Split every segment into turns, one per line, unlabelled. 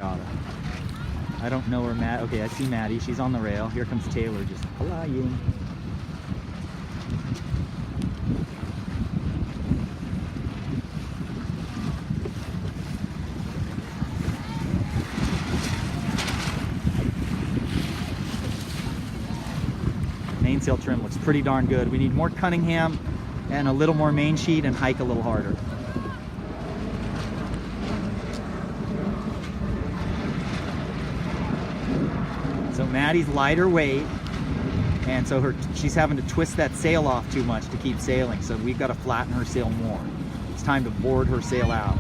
Got it. I don't know where Matt. Okay, I see Maddie. She's on the rail. Here comes Taylor just flying. Mainsail trim looks pretty darn good. We need more Cunningham and a little more main sheet and hike a little harder. So Maddie's lighter weight, and so she's having to twist that sail off too much to keep sailing. So we've got to flatten her sail more. It's time to board her sail out.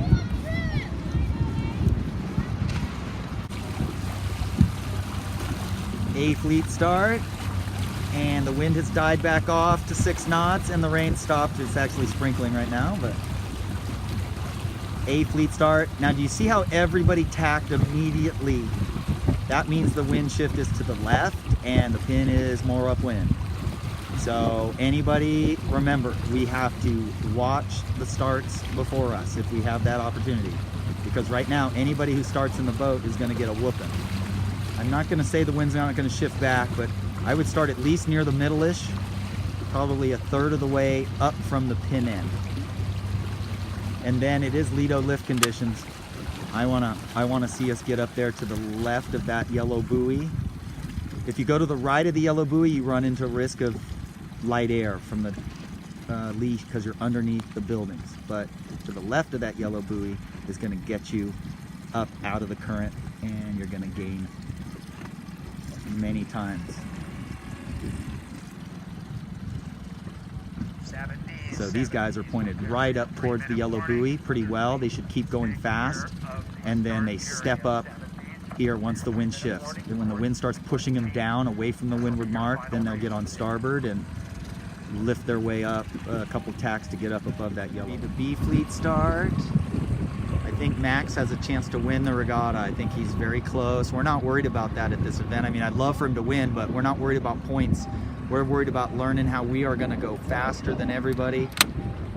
A fleet start, and the wind has died back off to 6 knots, and the rain stopped. It's actually sprinkling right now, but A fleet start. Now, do you see how everybody tacked immediately? That means the wind shift is to the left and the pin is more upwind. So anybody, remember, we have to watch the starts before us if we have that opportunity. Because right now, anybody who starts in the boat is gonna get a whooping. I'm not gonna say the wind's not gonna shift back, but I would start at least near the middle-ish, probably a third of the way up from the pin end. And then it is Lido lift conditions. I wanna see us get up there to the left of that yellow buoy. If you go to the right of the yellow buoy, you run into risk of light air from the leash because you're underneath the buildings. But to the left of that yellow buoy is gonna get you up out of the current, and you're gonna gain many times. So these guys are pointed right up towards the yellow buoy pretty well. They should keep going fast, and then they step up here once the wind shifts. And when the wind starts pushing them down away from the windward mark, then they'll get on starboard and lift their way up a couple tacks to get up above that yellow. The B fleet start. I think Max has a chance to win the regatta. I think he's very close. We're not worried about that at this event. I mean, I'd love for him to win, but we're not worried about points. We're worried about learning how we are going to go faster than everybody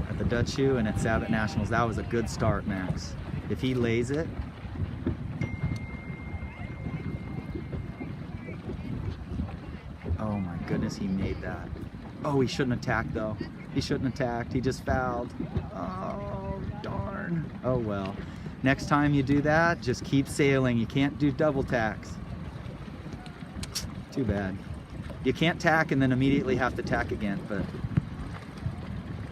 at the Dutch Shoe and at Sabot Nationals. That was a good start, Max. If he lays it. Oh my goodness, he made that. Oh, he shouldn't attack though. He shouldn't attack. He just fouled. Oh, darn. Oh well. Next time you do that, just keep sailing. You can't do double tacks. Too bad. You can't tack and then immediately have to tack again, but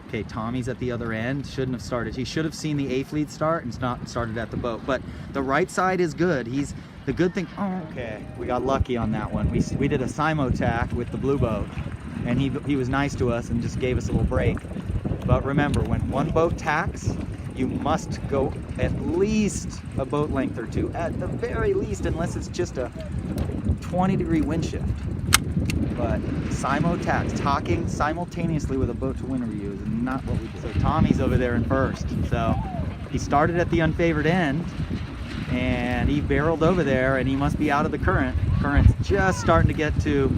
okay, Tommy's at the other end. Shouldn't have started. He should have seen the A fleet start and not started at the boat. But the right side is good. He's the good thing. Oh, okay, we got lucky on that one. We did a SCYA tack with the blue boat, and he was nice to us and just gave us a little break. But remember, when one boat tacks, you must go at least a boat length or two, at the very least, unless it's just a 20-degree wind shift. But SCYA tacks, talking simultaneously with a boat to wind review is not what we do. So Tommy's over there in first. So he started at the unfavored end and he barreled over there, and he must be out of the current. Current's just starting to get to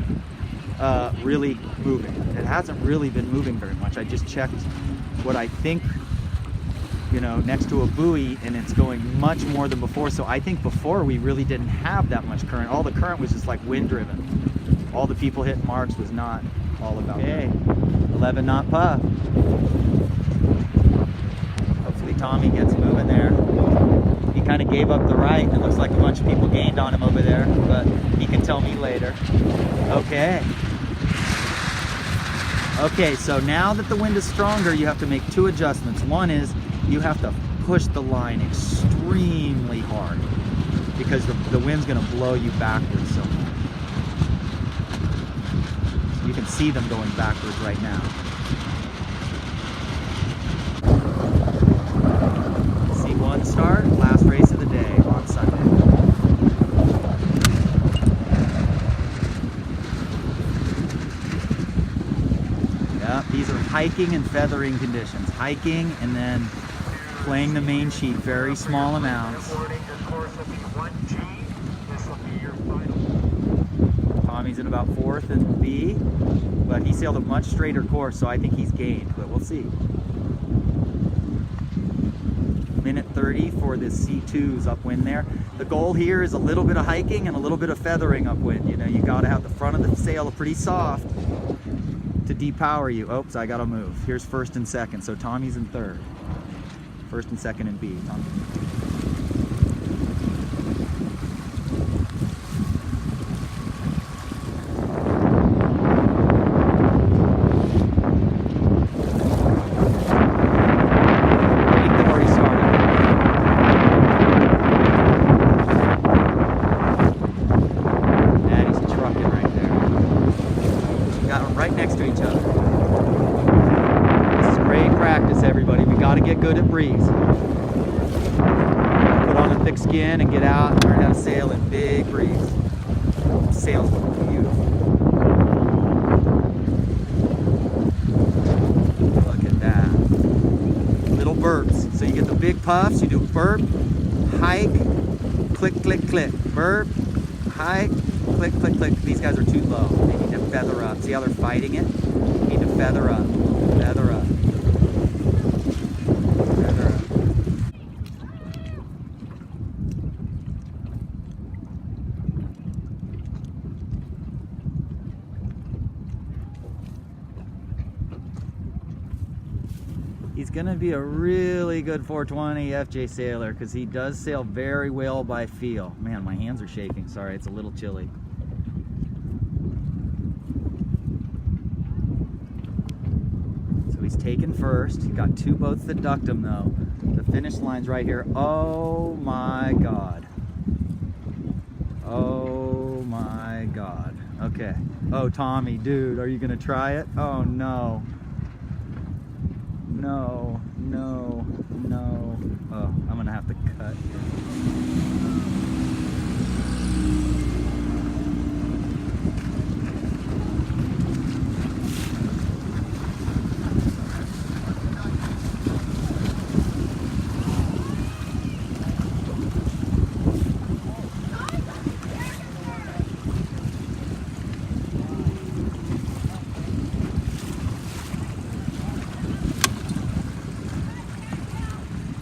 really moving. It hasn't really been moving very much. I just checked what I think, you know, next to a buoy, and it's going much more than before. So I think before we really didn't have that much current. All the current was just like wind driven. All the people hitting marks was not all about that. 11 knot puff. Hopefully Tommy gets moving there. He kind of gave up the right. It looks like a bunch of people gained on him over there, but he can tell me later. Okay. Okay, so now that the wind is stronger, you have to make 2 adjustments. One is you have to push the line extremely hard because the wind's going to blow you backwards so much. You can see them going backwards right now. C1 start, last race of the day on Sunday. Yep, these are hiking and feathering conditions. Hiking and then playing the main sheet, very small amounts. Tommy's in about 4th in B, but he sailed a much straighter course, so I think he's gained, but we'll see. minute 30 for this C2's upwind there. The goal here is a little bit of hiking and a little bit of feathering upwind. You know, you got to have the front of the sail pretty soft to depower you. Oops, I got to move. Here's first and second. So Tommy's in third. First and second in B. Tommy. Good at breeze. Put on a thick skin and get out and learn how to sail in big breeze. Sails beautiful. Look at that. Little burps. So you get the big puffs, you do burp, hike, click, click, click. Burp, hike, click, click, click. These guys are too low. They need to feather up. See how they're fighting it? They need to feather up. Feather up. He's going to be a really good 420 FJ sailor because he does sail very well by feel. Man, my hands are shaking. Sorry, it's a little chilly. So he's taken first. He got two boats that ducked him though. The finish line's right here. Oh my God. Oh my God. Okay. Oh, Tommy, dude, are you going to try it? Oh no. No, no, no. Oh, I'm gonna have to cut here.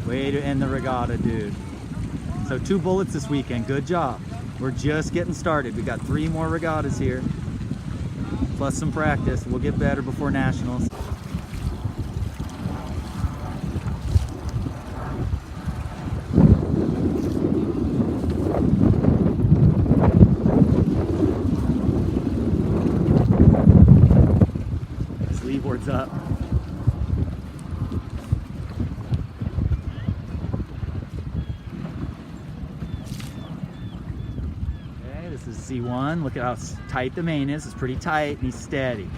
Way to end the regatta, dude. So 2 bullets this weekend. Good job. We're just getting started. We got 3 more regattas here, plus some practice. We'll get better before nationals. This leeboard's up. This is C1. Look at how tight the main is. It's pretty tight and he's steady.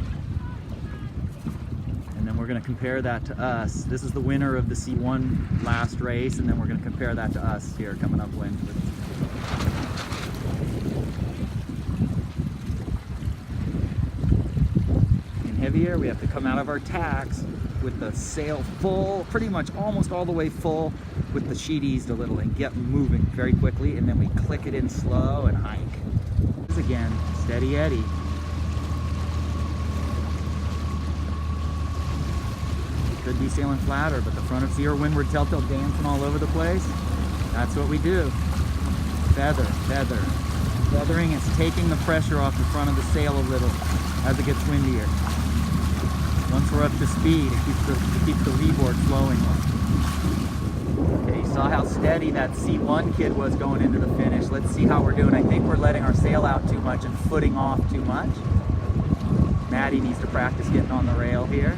And then we're going to compare that to us. This is the winner of the C1 last race, and then we're going to compare that to us here coming upwind. In heavy air, we have to come out of our tacks with the sail full, pretty much almost all the way full, with the sheet eased a little, and get moving very quickly, and then we click it in slow and hike. Again, steady Eddie. We could be sailing flatter, but the front of zero windward telltale dancing all over the place. That's what we do. Feather, feather. Feathering is taking the pressure off the front of the sail a little as it gets windier. Once we're up to speed, it keeps the leeboard flowing. Okay, you saw how steady that C1 kid was going into the finish. Let's see how we're doing. I think we're letting our sail out too much and footing off too much. Maddie needs to practice getting on the rail here.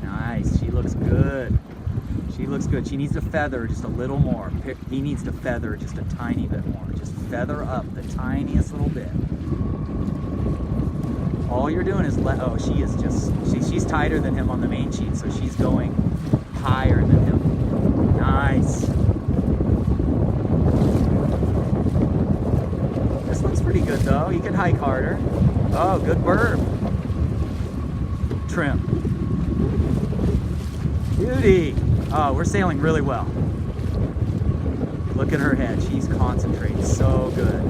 Nice, she looks good. She looks good. She needs to feather just a little more. He needs to feather just a tiny bit more. Just feather up the tiniest little bit. All you're doing is oh, she is just, she's tighter than him on the main sheet, so she's going higher than him. Nice. This looks pretty good though. You can hike harder. Oh, good burp. Trim. Beauty. Oh, we're sailing really well. Look at her head. She's concentrating so good.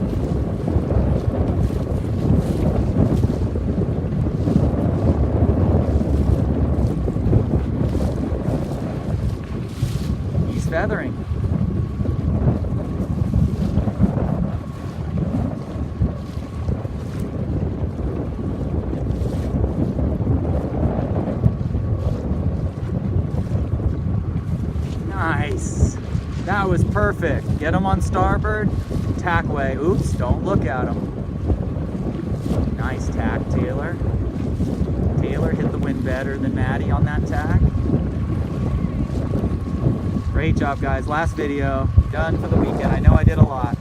feathering. Nice. That was perfect. Get him on starboard, tack away. Oops, don't look at him. Nice tack, Taylor. Taylor hit the wind better than Maddie on that tack. Great job, guys. Last video, done for the weekend. I know I did a lot.